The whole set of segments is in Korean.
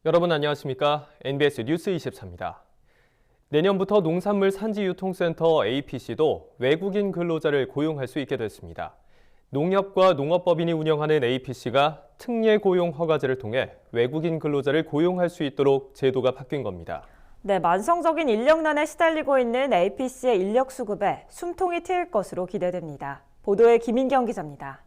여러분 안녕하십니까? NBS 뉴스 24입니다. 내년부터 농산물 산지유통센터 APC도 외국인 근로자를 고용할 수 있게 됐습니다. 농협과 농업법인이 운영하는 APC가 특례 고용 허가제를 통해 외국인 근로자를 고용할 수 있도록 제도가 바뀐 겁니다. 네, 만성적인 인력난에 시달리고 있는 APC의 인력 수급에 숨통이 트일 것으로 기대됩니다. 보도에 김인경 기자입니다.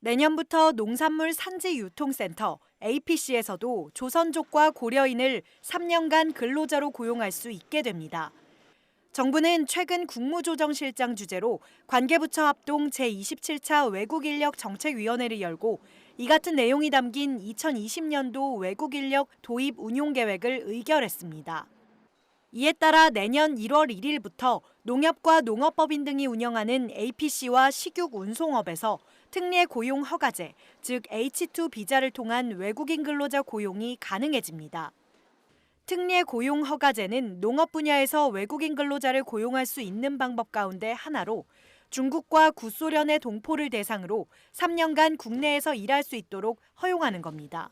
내년부터 농산물 산지유통센터 APC에서도 조선족과 고려인을 3년간 근로자로 고용할 수 있게 됩니다. 정부는 최근 국무조정실장 주재로 관계부처 합동 제27차 외국인력 정책위원회를 열고 이 같은 내용이 담긴 2020년도 외국인력 도입 운용 계획을 의결했습니다. 이에 따라 내년 1월 1일부터 농협과 농업법인 등이 운영하는 APC와 식육 운송업에서 특례 고용 허가제, 즉 H2 비자를 통한 외국인 근로자 고용이 가능해집니다. 특례 고용 허가제는 농업 분야에서 외국인 근로자를 고용할 수 있는 방법 가운데 하나로 중국과 구소련의 동포를 대상으로 3년간 국내에서 일할 수 있도록 허용하는 겁니다.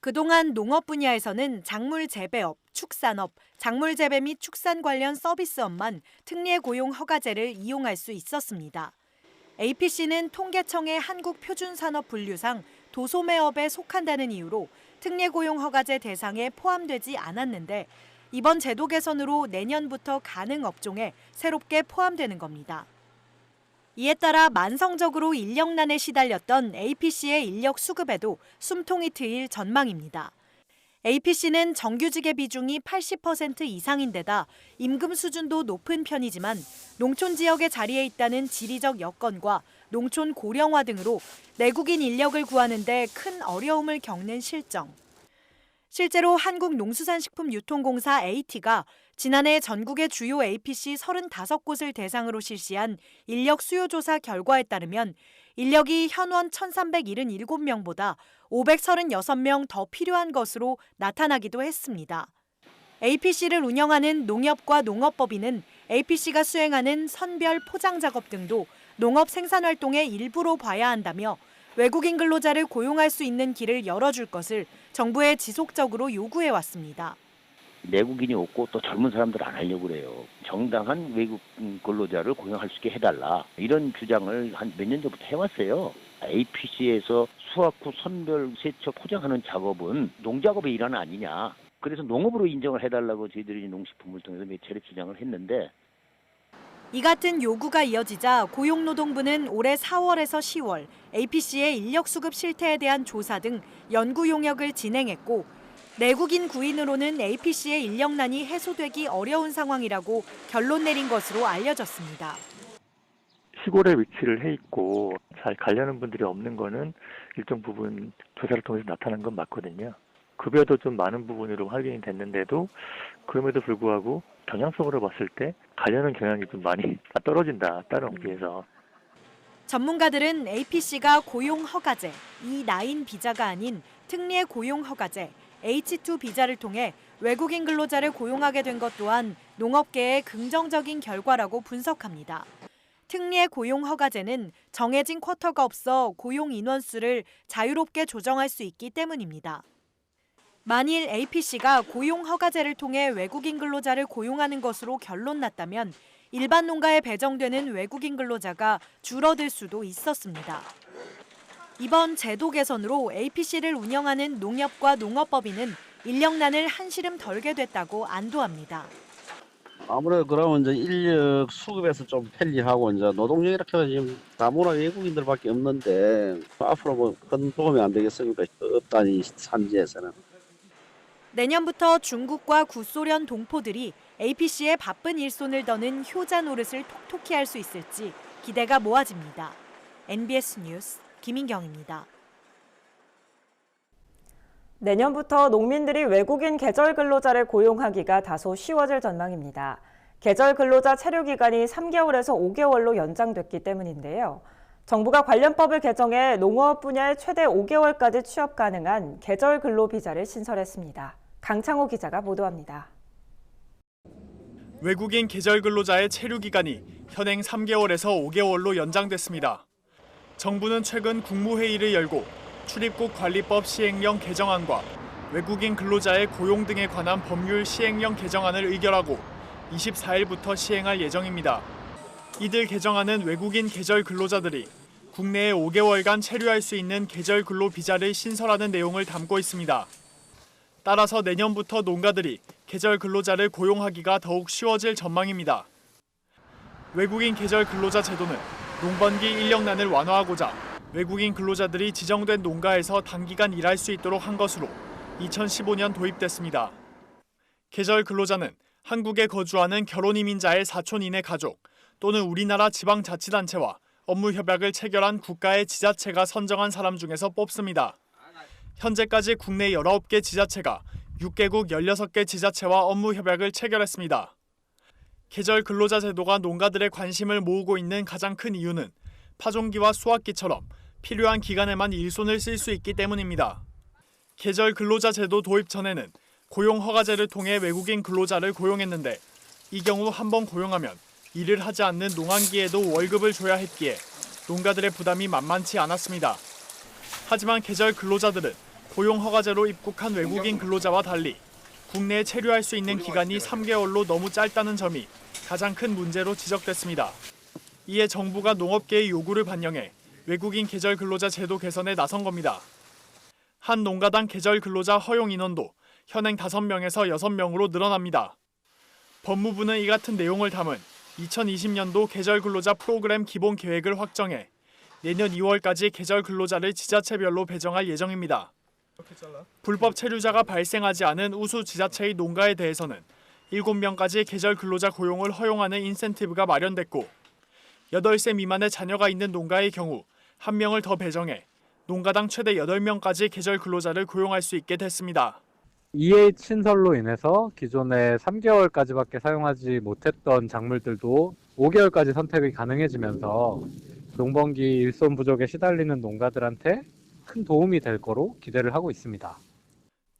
그동안 농업 분야에서는 작물 재배업, 축산업, 작물 재배 및 축산 관련 서비스업만 특례 고용 허가제를 이용할 수 있었습니다. APC는 통계청의 한국표준산업분류상 도소매업에 속한다는 이유로 특례 고용 허가제 대상에 포함되지 않았는데 이번 제도 개선으로 내년부터 가능 업종에 새롭게 포함되는 겁니다. 이에 따라 만성적으로 인력난에 시달렸던 APC의 인력 수급에도 숨통이 트일 전망입니다. APC는 정규직의 비중이 80% 이상인데다 임금 수준도 높은 편이지만 농촌 지역에 자리해 있다는 지리적 여건과 농촌 고령화 등으로 내국인 인력을 구하는 데 큰 어려움을 겪는 실정. 실제로 한국농수산식품유통공사 AT가 지난해 전국의 주요 APC 35곳을 대상으로 실시한 인력 수요 조사 결과에 따르면 인력이 현원 1,377명보다 536명 더 필요한 것으로 나타나기도 했습니다. APC를 운영하는 농협과 농업법인은 APC가 수행하는 선별 포장 작업 등도 농업 생산 활동의 일부로 봐야 한다며 외국인 근로자를 고용할 수 있는 길을 열어줄 것을 정부에 지속적으로 요구해왔습니다. 내국인이 없고 또 젊은 사람들 안 하려고 그래요. 정당한 외국 근로자를 고용할 수 있게 해달라. 이런 주장을 한 몇 년 전부터 해왔어요. APC에서 수확 후 선별, 세척, 포장하는 작업은 농작업의 일환 아니냐. 그래서 농업으로 인정을 해달라고 저희들이 농식품을 통해서 몇 차례 주장을 했는데 이 같은 요구가 이어지자 고용노동부는 올해 4월에서 10월 APC의 인력 수급 실태에 대한 조사 등 연구 용역을 진행했고 내국인 구인으로는 APC의 인력난이 해소되기 어려운 상황이라고 결론 내린 것으로 알려졌습니다. 시골에 위치를 해 있고 잘 가려는 분들이 없는 거는 일정 부분 조사를 통해서 나타난 건 맞거든요. 급여도 좀 많은 부분으로 확인이 됐는데도 그럼에도 불구하고 경향성으로 봤을 때 가려는 경향이 좀 많이 떨어진다, 다른 업계에서. 전문가들은 APC가 고용 허가제, E9 비자가 아닌 특례 고용 허가제, H2 비자를 통해 외국인 근로자를 고용하게 된 것 또한 농업계의 긍정적인 결과라고 분석합니다. 특례 고용 허가제는 정해진 쿼터가 없어 고용 인원수를 자유롭게 조정할 수 있기 때문입니다. 만일 APC가 고용 허가제를 통해 외국인 근로자를 고용하는 것으로 결론 났다면 일반 농가에 배정되는 외국인 근로자가 줄어들 수도 있었습니다. 이번 제도 개선으로 APC를 운영하는 농협과 농업법인은 인력난을 한시름 덜게 됐다고 안도합니다. 아무래도 그러면 이제 인력 수급에서 좀 편리하고 이제 노동력이라고 지금 다문화 외국인들밖에 없는데 앞으로 뭐 큰 도움이 안 되겠습니까? 업단위 산지에서는. 내년부터 중국과 구소련 동포들이 APC에 바쁜 일손을 더는 효자 노릇을 톡톡히 할 수 있을지 기대가 모아집니다. NBS 뉴스 김인경입니다. 내년부터 농민들이 외국인 계절 근로자를 고용하기가 다소 쉬워질 전망입니다. 계절 근로자 체류 기간이 3개월에서 5개월로 연장됐기 때문인데요. 정부가 관련법을 개정해 농업 분야에 최대 5개월까지 취업 가능한 계절 근로 비자를 신설했습니다. 강창호 기자가 보도합니다. 외국인 계절 근로자의 체류 기간이 현행 3개월에서 5개월로 연장됐습니다. 정부는 최근 국무회의를 열고 출입국 관리법 시행령 개정안과 외국인 근로자의 고용 등에 관한 법률 시행령 개정안을 의결하고 24일부터 시행할 예정입니다. 이들 개정안은 외국인 계절 근로자들이 국내에 5개월간 체류할 수 있는 계절 근로 비자를 신설하는 내용을 담고 있습니다. 따라서 내년부터 농가들이 계절 근로자를 고용하기가 더욱 쉬워질 전망입니다. 외국인 계절 근로자 제도는 농번기 인력난을 완화하고자 외국인 근로자들이 지정된 농가에서 단기간 일할 수 있도록 한 것으로 2015년 도입됐습니다. 계절 근로자는 한국에 거주하는 결혼 이민자의 사촌 이내 가족 또는 우리나라 지방자치단체와 업무 협약을 체결한 국가의 지자체가 선정한 사람 중에서 뽑습니다. 현재까지 국내 19개 지자체가 6개국 16개 지자체와 업무 협약을 체결했습니다. 계절 근로자 제도가 농가들의 관심을 모으고 있는 가장 큰 이유는 파종기와 수확기처럼 필요한 기간에만 일손을 쓸 수 있기 때문입니다. 계절 근로자 제도 도입 전에는 고용 허가제를 통해 외국인 근로자를 고용했는데 이 경우 한번 고용하면 일을 하지 않는 농한기에도 월급을 줘야 했기에 농가들의 부담이 만만치 않았습니다. 하지만 계절 근로자들은 고용 허가제로 입국한 외국인 근로자와 달리 국내에 체류할 수 있는 기간이 3개월로 너무 짧다는 점이 가장 큰 문제로 지적됐습니다. 이에 정부가 농업계의 요구를 반영해 외국인 계절 근로자 제도 개선에 나선 겁니다. 한 농가당 계절 근로자 허용 인원도 현행 5명에서 6명으로 늘어납니다. 법무부는 이 같은 내용을 담은 2020년도 계절 근로자 프로그램 기본 계획을 확정해 내년 2월까지 계절 근로자를 지자체별로 배정할 예정입니다. 불법 체류자가 발생하지 않은 우수 지자체의 농가에 대해서는 7명까지 계절 근로자 고용을 허용하는 인센티브가 마련됐고 8세 미만의 자녀가 있는 농가의 경우 1명을 더 배정해 농가당 최대 8명까지 계절 근로자를 고용할 수 있게 됐습니다. EH 신설로 인해서 기존에 3개월까지밖에 사용하지 못했던 작물들도 5개월까지 선택이 가능해지면서 농번기 일손 부족에 시달리는 농가들한테 큰 도움이 될 거로 기대를 하고 있습니다.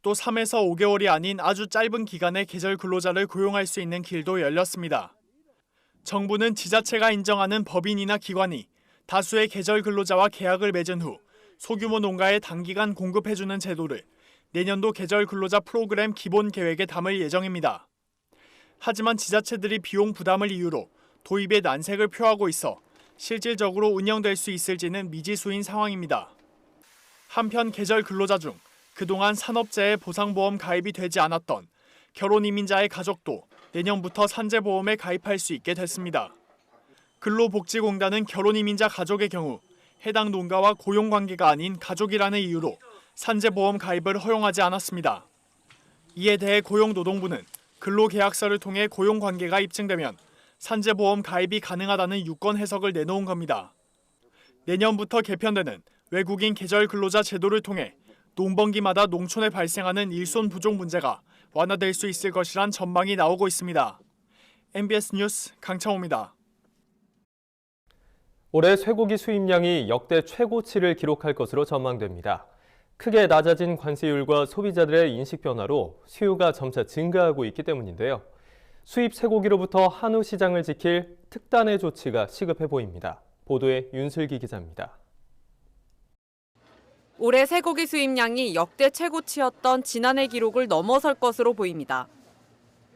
또 3에서 5개월이 아닌 아주 짧은 기간에 계절 근로자를 고용할 수 있는 길도 열렸습니다. 정부는 지자체가 인정하는 법인이나 기관이 다수의 계절 근로자와 계약을 맺은 후 소규모 농가에 단기간 공급해주는 제도를 내년도 계절 근로자 프로그램 기본 계획에 담을 예정입니다. 하지만 지자체들이 비용 부담을 이유로 도입에 난색을 표하고 있어 실질적으로 운영될 수 있을지는 미지수인 상황입니다. 한편 계절 근로자 중 그동안 산업재해 보상보험 가입이 되지 않았던 결혼 이민자의 가족도 내년부터 산재보험에 가입할 수 있게 됐습니다. 근로복지공단은 결혼 이민자 가족의 경우 해당 농가와 고용관계가 아닌 가족이라는 이유로 산재보험 가입을 허용하지 않았습니다. 이에 대해 고용노동부는 근로계약서를 통해 고용관계가 입증되면 산재보험 가입이 가능하다는 유권 해석을 내놓은 겁니다. 내년부터 개편되는 외국인 계절 근로자 제도를 통해 농번기마다 농촌에 발생하는 일손 부족 문제가 완화될 수 있을 것이란 전망이 나오고 있습니다. MBS 뉴스 강창호입니다. 올해 쇠고기 수입량이 역대 최고치를 기록할 것으로 전망됩니다. 크게 낮아진 관세율과 소비자들의 인식 변화로 수요가 점차 증가하고 있기 때문인데요. 수입 쇠고기로부터 한우 시장을 지킬 특단의 조치가 시급해 보입니다. 보도에 윤슬기 기자입니다. 올해 쇠고기 수입량이 역대 최고치였던 지난해 기록을 넘어설 것으로 보입니다.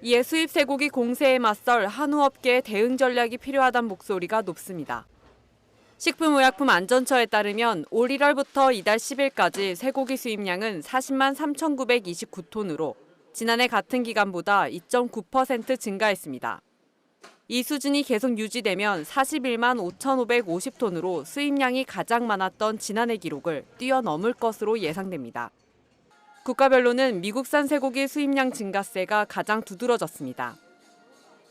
이에 수입 쇠고기 공세에 맞설 한우업계의 대응 전략이 필요하다는 목소리가 높습니다. 식품의약품안전처에 따르면 올 1월부터 이달 10일까지 쇠고기 수입량은 40만 3,929톤으로 지난해 같은 기간보다 2.9% 증가했습니다. 이 수준이 계속 유지되면 41만 5,550톤으로 수입량이 가장 많았던 지난해 기록을 뛰어넘을 것으로 예상됩니다. 국가별로는 미국산 쇠고기 수입량 증가세가 가장 두드러졌습니다.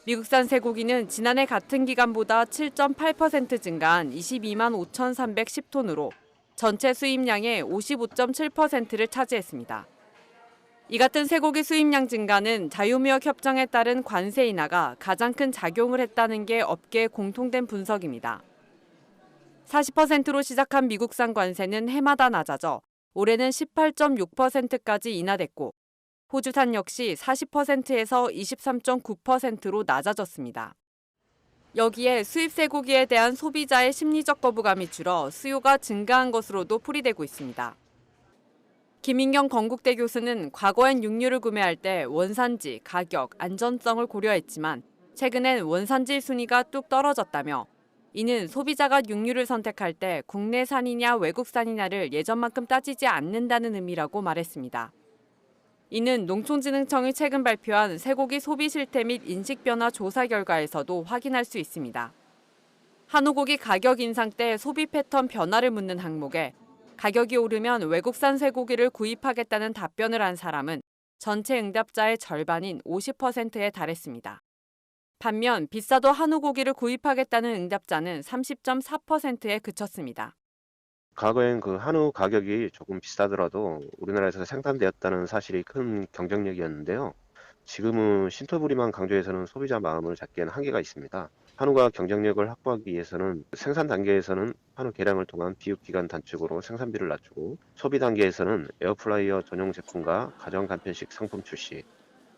미국산 쇠고기는 지난해 같은 기간보다 7.8% 증가한 22만 5,310톤으로 전체 수입량의 55.7%를 차지했습니다. 이 같은 쇠고기 수입량 증가는 자유무역 협정에 따른 관세 인하가 가장 큰 작용을 했다는 게 업계의 공통된 분석입니다. 40%로 시작한 미국산 관세는 해마다 낮아져 올해는 18.6%까지 인하됐고 호주산 역시 40%에서 23.9%로 낮아졌습니다. 여기에 수입 쇠고기에 대한 소비자의 심리적 거부감이 줄어 수요가 증가한 것으로도 풀이되고 있습니다. 김인경 건국대 교수는 과거엔 육류를 구매할 때 원산지, 가격, 안전성을 고려했지만 최근엔 원산지 순위가 뚝 떨어졌다며 이는 소비자가 육류를 선택할 때 국내산이냐 외국산이냐를 예전만큼 따지지 않는다는 의미라고 말했습니다. 이는 농촌진흥청이 최근 발표한 쇠고기 소비 실태 및 인식 변화 조사 결과에서도 확인할 수 있습니다. 한우고기 가격 인상 때 소비 패턴 변화를 묻는 항목에 가격이 오르면 외국산 쇠고기를 구입하겠다는 답변을 한 사람은 전체 응답자의 절반인 50%에 달했습니다. 반면 비싸도 한우고기를 구입하겠다는 응답자는 30.4%에 그쳤습니다. 과거엔 그 한우 가격이 조금 비싸더라도 우리나라에서 생산되었다는 사실이 큰 경쟁력이었는데요. 지금은 신토부리만 강조해서는 소비자 마음을 잡기에는 한계가 있습니다. 한우가 경쟁력을 확보하기 위해서는 생산 단계에서는 한우 개량을 통한 비육 기간 단축으로 생산비를 낮추고 소비 단계에서는 에어프라이어 전용 제품과 가정 간편식 상품 출시,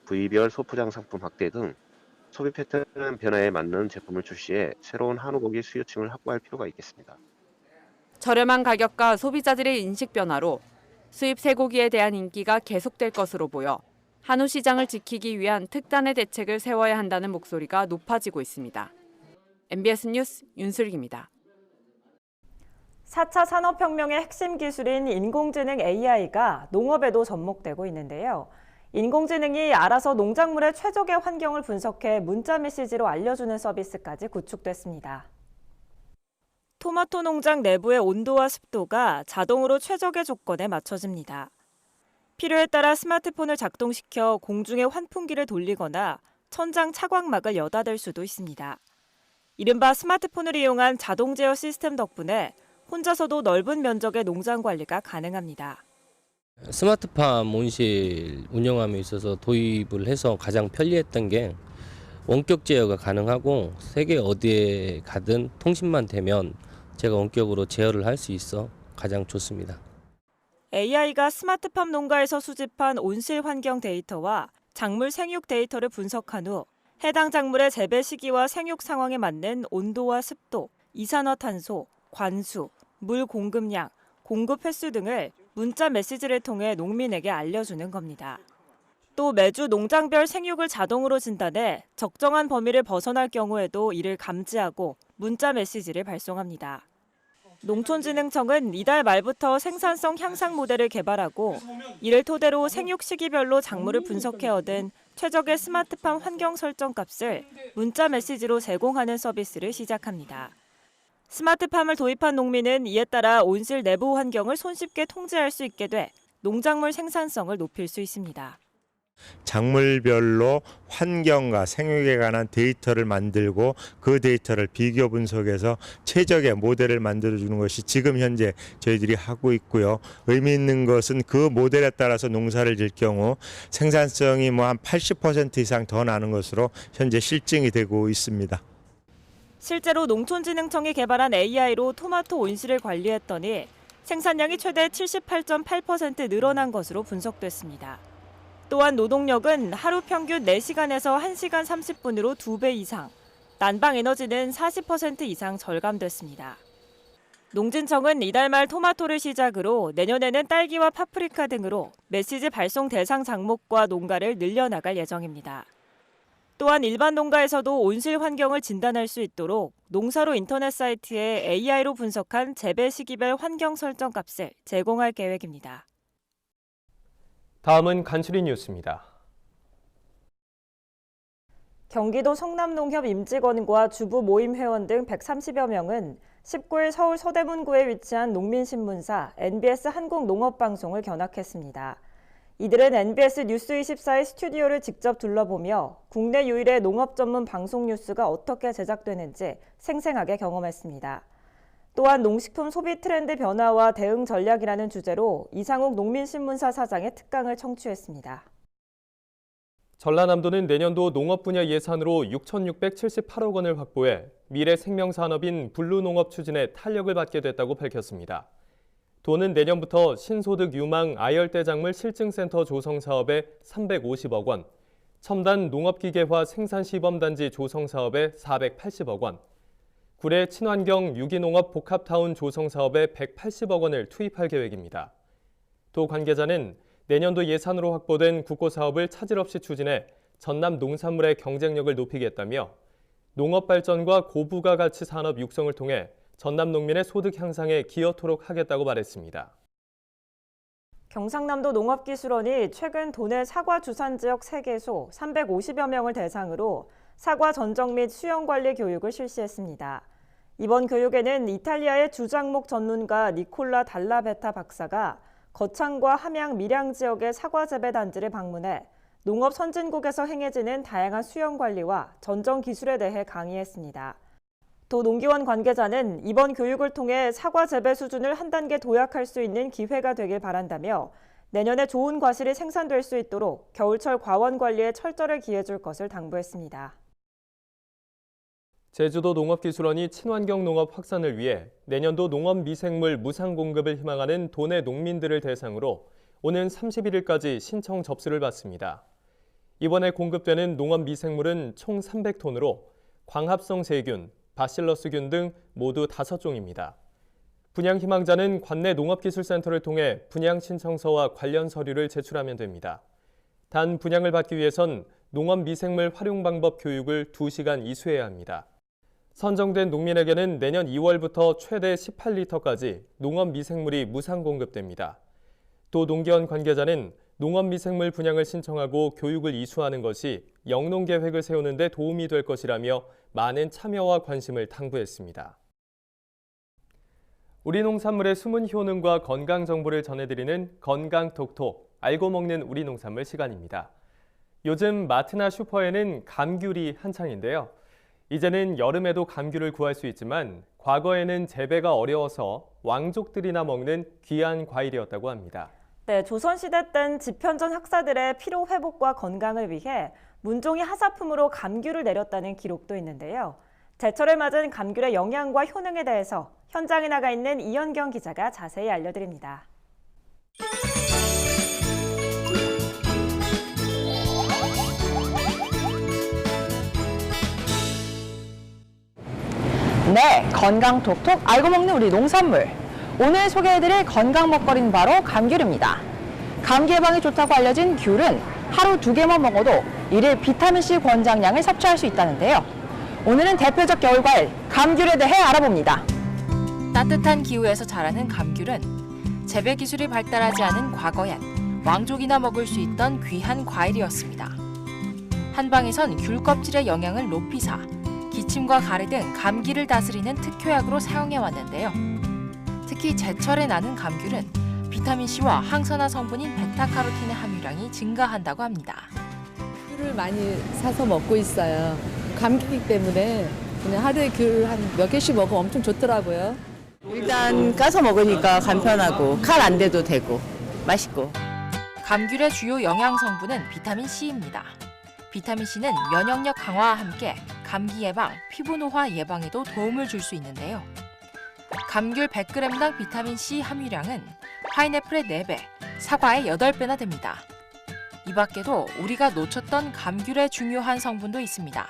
부위별 소포장 상품 확대 등 소비 패턴 변화에 맞는 제품을 출시해 새로운 한우고기 수요층을 확보할 필요가 있겠습니다. 저렴한 가격과 소비자들의 인식 변화로 수입 쇠고기에 대한 인기가 계속될 것으로 보여 한우 시장을 지키기 위한 특단의 대책을 세워야 한다는 목소리가 높아지고 있습니다. MBS 뉴스 윤슬기입니다. 4차 산업혁명의 핵심 기술인 인공지능 AI가 농업에도 접목되고 있는데요. 인공지능이 알아서 농작물의 최적의 환경을 분석해 문자 메시지로 알려주는 서비스까지 구축됐습니다. 토마토 농장 내부의 온도와 습도가 자동으로 최적의 조건에 맞춰집니다. 필요에 따라 스마트폰을 작동시켜 공중에 환풍기를 돌리거나 천장 차광막을 여닫을 수도 있습니다. 이른바 스마트폰을 이용한 자동 제어 시스템 덕분에 혼자서도 넓은 면적의 농장 관리가 가능합니다. 스마트팜 온실 운영함에 있어서 도입을 해서 가장 편리했던 게 원격 제어가 가능하고 세계 어디에 가든 통신만 되면 제가 원격으로 제어를 할 수 있어 가장 좋습니다. AI가 스마트팜 농가에서 수집한 온실 환경 데이터와 작물 생육 데이터를 분석한 후 해당 작물의 재배 시기와 생육 상황에 맞는 온도와 습도, 이산화탄소, 관수, 물 공급량, 공급 횟수 등을 문자 메시지를 통해 농민에게 알려주는 겁니다. 또 매주 농장별 생육을 자동으로 진단해 적정한 범위를 벗어날 경우에도 이를 감지하고 문자 메시지를 발송합니다. 농촌진흥청은 이달 말부터 생산성 향상 모델을 개발하고 이를 토대로 생육 시기별로 작물을 분석해 얻은 최적의 스마트팜 환경 설정 값을 문자 메시지로 제공하는 서비스를 시작합니다. 스마트팜을 도입한 농민은 이에 따라 온실 내부 환경을 손쉽게 통제할 수 있게 돼 농작물 생산성을 높일 수 있습니다. 작물별로 환경과 생육에 관한 데이터를 만들고 그 데이터를 비교 분석해서 최적의 모델을 만들어주는 것이 지금 현재 저희들이 하고 있고요. 의미 있는 것은 그 모델에 따라서 농사를 질 경우 생산성이 한 80% 이상 더 나는 것으로 현재 실증이 되고 있습니다. 실제로 농촌진흥청이 개발한 AI로 토마토 온실을 관리했더니 생산량이 최대 78.8% 늘어난 것으로 분석됐습니다. 또한 노동력은 하루 평균 4시간에서 1시간 30분으로 2배 이상, 난방 에너지는 40% 이상 절감됐습니다. 농진청은 이달 말 토마토를 시작으로 내년에는 딸기와 파프리카 등으로 메시지 발송 대상 작목과 농가를 늘려나갈 예정입니다. 또한 일반 농가에서도 온실 환경을 진단할 수 있도록 농사로 인터넷 사이트에 AI로 분석한 재배 시기별 환경 설정 값을 제공할 계획입니다. 다음은 간추린 뉴스입니다. 경기도 성남농협 임직원과 주부 모임 회원 등 130여 명은 19일 서울 서대문구에 위치한 농민신문사 NBS 한국농업방송을 견학했습니다. 이들은 NBS 뉴스24의 스튜디오를 직접 둘러보며 국내 유일의 농업 전문 방송 뉴스가 어떻게 제작되는지 생생하게 경험했습니다. 또한 농식품 소비 트렌드 변화와 대응 전략이라는 주제로 이상욱 농민신문사 사장의 특강을 청취했습니다. 전라남도는 내년도 농업 분야 예산으로 6,678억 원을 확보해 미래 생명산업인 블루농업 추진에 탄력을 받게 됐다고 밝혔습니다. 도는 내년부터 신소득 유망 아열대 작물 실증센터 조성 사업에 350억 원, 첨단 농업기계화 생산시범단지 조성 사업에 480억 원, 구례 친환경 유기농업 복합타운 조성 사업에 180억 원을 투입할 계획입니다. 도 관계자는 내년도 예산으로 확보된 국고 사업을 차질 없이 추진해 전남 농산물의 경쟁력을 높이겠다며 농업 발전과 고부가가치 산업 육성을 통해 전남 농민의 소득 향상에 기여토록 하겠다고 말했습니다. 경상남도 농업기술원이 최근 도내 사과 주산 지역 3개소 350여 명을 대상으로 사과 전정 및 수영 관리 교육을 실시했습니다. 이번 교육에는 이탈리아의 주장목 전문가 니콜라 달라베타 박사가 거창과 함양 밀양 지역의 사과 재배 단지를 방문해 농업 선진국에서 행해지는 다양한 수영 관리와 전정 기술에 대해 강의했습니다. 도 농기원 관계자는 이번 교육을 통해 사과 재배 수준을 한 단계 도약할 수 있는 기회가 되길 바란다며 내년에 좋은 과실이 생산될 수 있도록 겨울철 과원 관리에 철저를 기해줄 것을 당부했습니다. 제주도 농업기술원이 친환경 농업 확산을 위해 내년도 농업 미생물 무상 공급을 희망하는 도내 농민들을 대상으로 오는 31일까지 신청 접수를 받습니다. 이번에 공급되는 농업 미생물은 총 300톤으로 광합성 세균, 바실러스균 등 모두 5종입니다. 분양 희망자는 관내 농업기술센터를 통해 분양 신청서와 관련 서류를 제출하면 됩니다. 단 분양을 받기 위해선 농업 미생물 활용 방법 교육을 2시간 이수해야 합니다. 선정된 농민에게는 내년 2월부터 최대 18리터까지 농업 미생물이 무상 공급됩니다. 또 농기원 관계자는 농업 미생물 분양을 신청하고 교육을 이수하는 것이 영농 계획을 세우는 데 도움이 될 것이라며 많은 참여와 관심을 당부했습니다. 우리 농산물의 숨은 효능과 건강 정보를 전해드리는 건강톡톡, 알고 먹는 우리 농산물 시간입니다. 요즘 마트나 슈퍼에는 감귤이 한창인데요. 이제는 여름에도 감귤을 구할 수 있지만 과거에는 재배가 어려워서 왕족들이나 먹는 귀한 과일이었다고 합니다. 네, 조선시대 땐 집현전 학사들의 피로 회복과 건강을 위해 문종이 하사품으로 감귤을 내렸다는 기록도 있는데요. 제철을 맞은 감귤의 영양과 효능에 대해서 현장에 나가 있는 이현경 기자가 자세히 알려드립니다. 네, 건강톡톡 알고 먹는 우리 농산물. 오늘 소개해드릴 건강 먹거리는 바로 감귤입니다. 감기 예방에 좋다고 알려진 귤은 하루 2개만 먹어도 일일 비타민C 권장량을 섭취할 수 있다는데요. 오늘은 대표적 겨울과일 감귤에 대해 알아봅니다. 따뜻한 기후에서 자라는 감귤은 재배 기술이 발달하지 않은 과거엔 왕족이나 먹을 수 있던 귀한 과일이었습니다. 한방에선 귤 껍질의 영양을 높이사 기침과 가래 등 감기를 다스리는 특효약으로 사용해왔는데요. 특히 제철에 나는 감귤은 비타민C와 항산화 성분인 베타카로틴의 함유량이 증가한다고 합니다. 귤을 많이 사서 먹고 있어요. 감기이기 때문에 그냥 하루에 귤 한 몇 개씩 먹으면 엄청 좋더라고요. 일단 까서 먹으니까 간편하고 칼 안 대도 되고 맛있고. 감귤의 주요 영양 성분은 비타민C입니다. 비타민C는 면역력 강화와 함께 감기 예방, 피부 노화 예방에도 도움을 줄 수 있는데요. 감귤 100g당 비타민C 함유량은 파인애플의 4배, 사과의 8배나 됩니다. 이 밖에도 우리가 놓쳤던 감귤의 중요한 성분도 있습니다.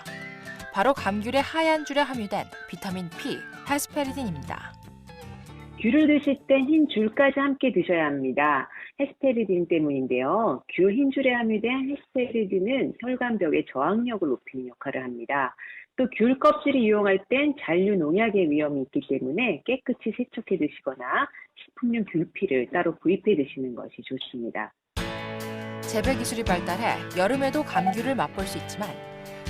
바로 감귤의 하얀 줄에 함유된 비타민 P, 헤스페리딘입니다. 귤을 드실 땐 흰 줄까지 함께 드셔야 합니다. 헤스페리딘 때문인데요. 귤 흰 줄에 함유된 헤스페리딘은 혈관벽의 저항력을 높이는 역할을 합니다. 또 귤 껍질을 이용할 땐 잔류 농약의 위험이 있기 때문에 깨끗이 세척해 드시거나 식품용 귤피를 따로 구입해 드시는 것이 좋습니다. 재배 기술이 발달해 여름에도 감귤을 맛볼 수 있지만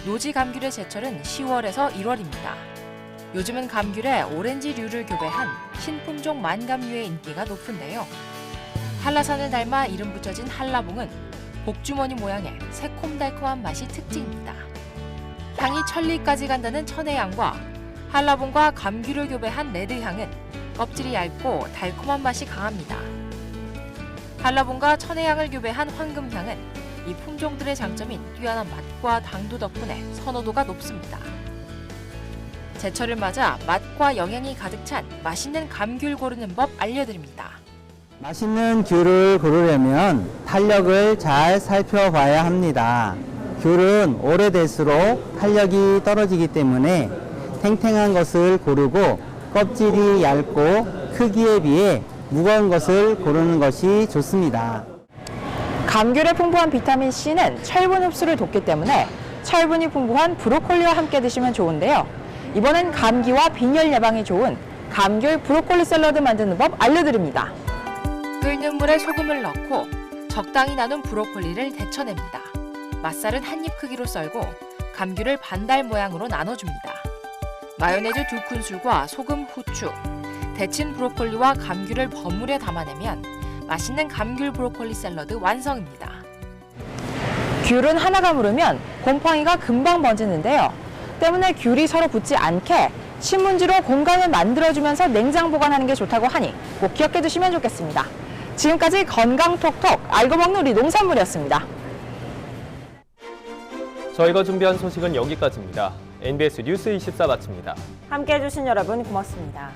노지 감귤의 제철은 10월에서 1월입니다. 요즘은 감귤에 오렌지류를 교배한 신품종 만감류의 인기가 높은데요. 한라산을 닮아 이름 붙여진 한라봉은 복주머니 모양의 새콤달콤한 맛이 특징입니다. 향이 천리까지 간다는 천혜향과 한라봉과 감귤을 교배한 레드향은 껍질이 얇고 달콤한 맛이 강합니다. 한라봉과 천혜향을 교배한 황금향은 이 품종들의 장점인 뛰어난 맛과 당도 덕분에 선호도가 높습니다. 제철을 맞아 맛과 영양이 가득 찬 맛있는 감귤 고르는 법 알려드립니다. 맛있는 귤을 고르려면 탄력을 잘 살펴봐야 합니다. 귤은 오래될수록 탄력이 떨어지기 때문에 탱탱한 것을 고르고 껍질이 얇고 크기에 비해 무거운 것을 고르는 것이 좋습니다. 감귤에 풍부한 비타민 C는 철분 흡수를 돕기 때문에 철분이 풍부한 브로콜리와 함께 드시면 좋은데요. 이번엔 감기와 빈혈 예방에 좋은 감귤 브로콜리 샐러드 만드는 법 알려드립니다. 끓는 물에 소금을 넣고 적당히 나눈 브로콜리를 데쳐냅니다. 맛살은 한 입 크기로 썰고 감귤을 반달 모양으로 나눠줍니다. 마요네즈 2큰술과 소금, 후추, 데친 브로콜리와 감귤을 버무려 담아내면 맛있는 감귤 브로콜리 샐러드 완성입니다. 귤은 하나가 무르면 곰팡이가 금방 번지는데요. 때문에 귤이 서로 붙지 않게 신문지로 공간을 만들어주면서 냉장 보관하는 게 좋다고 하니 꼭 기억해 두시면 좋겠습니다. 지금까지 건강톡톡 알고 먹는 우리 농산물이었습니다. 저희가 준비한 소식은 여기까지입니다. NBS 뉴스 24 마칩니다. 함께해 주신 여러분 고맙습니다.